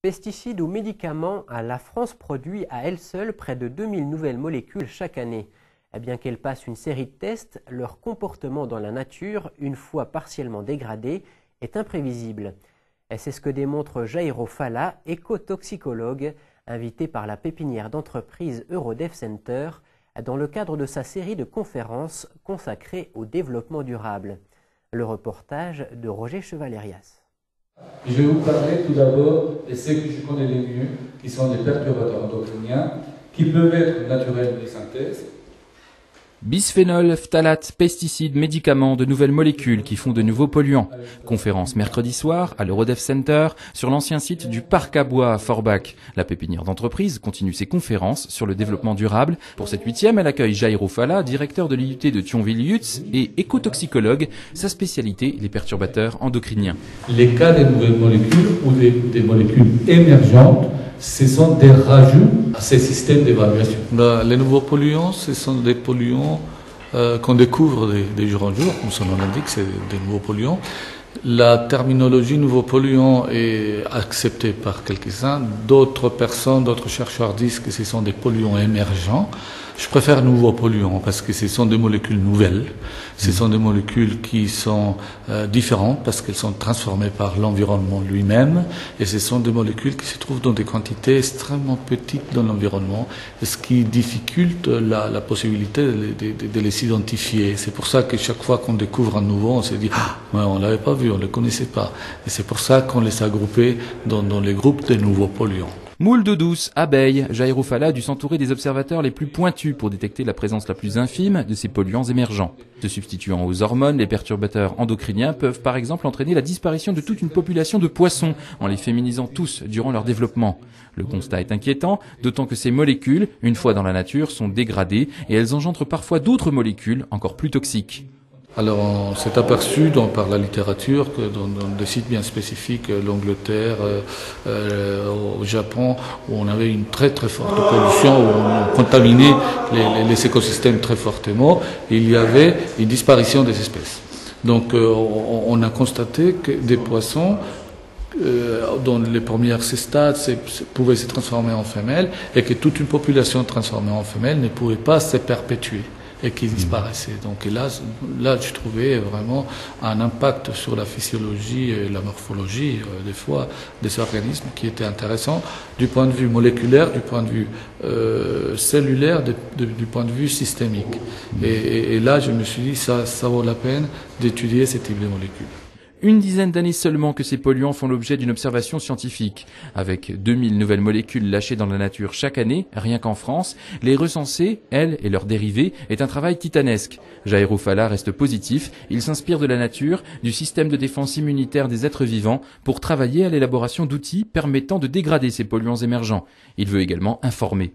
Pesticides ou médicaments, la France produit à elle seule près de 2000 nouvelles molécules chaque année. Et bien qu'elles passent une série de tests, leur comportement dans la nature, une fois partiellement dégradé, est imprévisible. Et c'est ce que démontre Jairo Falla, écotoxicologue, invité par la pépinière d'entreprise Eurodev Center, dans le cadre de sa série de conférences consacrée au développement durable. Le reportage de Roger Chevalerias. Je vais vous parler tout d'abord de ceux que je connais les mieux, qui sont les perturbateurs endocriniens, qui peuvent être naturels de synthèse. Bisphénol, phtalates, pesticides, médicaments, de nouvelles molécules qui font de nouveaux polluants. Conférence mercredi soir à l'Eurodev Center sur l'ancien site du Parc à Bois à Forbach. La pépinière d'entreprise continue ses conférences sur le développement durable. Pour cette 8e, elle accueille Jairo Falla, directeur de l'IUT de Thionville-Lutz et écotoxicologue. Sa spécialité, les perturbateurs endocriniens. Les cas de nouvelles molécules ou des molécules émergentes, ce sont des rajouts à ces systèmes d'évaluation. Les nouveaux polluants, ce sont des polluants qu'on découvre des jours en jour, comme son nom l'indique, c'est des nouveaux polluants. La terminologie nouveaux polluants est acceptée par quelques-uns. D'autres personnes, d'autres chercheurs disent que ce sont des polluants émergents. Je préfère nouveaux polluants parce que ce sont des molécules nouvelles. Ce sont des molécules qui sont différentes parce qu'elles sont transformées par l'environnement lui-même. Et ce sont des molécules qui se trouvent dans des quantités extrêmement petites dans l'environnement, ce qui difficulte la possibilité de les identifier. C'est pour ça que chaque fois qu'on découvre un nouveau, on se dit « Ah, ouais, on ne l'avait pas vu, on ne le connaissait pas ». Et c'est pour ça qu'on les a groupés dans les groupes des nouveaux polluants. Moules d'eau douce, abeilles, Jairo Falla a dû s'entourer des observateurs les plus pointus pour détecter la présence la plus infime de ces polluants émergents. Se substituant aux hormones, les perturbateurs endocriniens peuvent par exemple entraîner la disparition de toute une population de poissons en les féminisant tous durant leur développement. Le constat est inquiétant, d'autant que ces molécules, une fois dans la nature, sont dégradées et elles engendrent parfois d'autres molécules encore plus toxiques. Alors on s'est aperçu par la littérature que dans des sites bien spécifiques, l'Angleterre, au Japon, où on avait une très très forte pollution, où on contaminait les écosystèmes très fortement, il y avait une disparition des espèces. Donc on a constaté que des poissons dans les premières stades pouvaient se transformer en femelles et que toute une population transformée en femelles ne pouvait pas se perpétuer et qui disparaissait. Donc là, je trouvais vraiment un impact sur la physiologie et la morphologie, des fois, des organismes qui était intéressant du point de vue moléculaire, du point de vue cellulaire, du point de vue systémique. Et là, je me suis dit, ça vaut la peine d'étudier ce type de molécules. Une dizaine d'années seulement que ces polluants font l'objet d'une observation scientifique. Avec 2000 nouvelles molécules lâchées dans la nature chaque année, rien qu'en France, les recenser, elles et leurs dérivés, est un travail titanesque. Jairo Falla reste positif, il s'inspire de la nature, du système de défense immunitaire des êtres vivants, pour travailler à l'élaboration d'outils permettant de dégrader ces polluants émergents. Il veut également informer.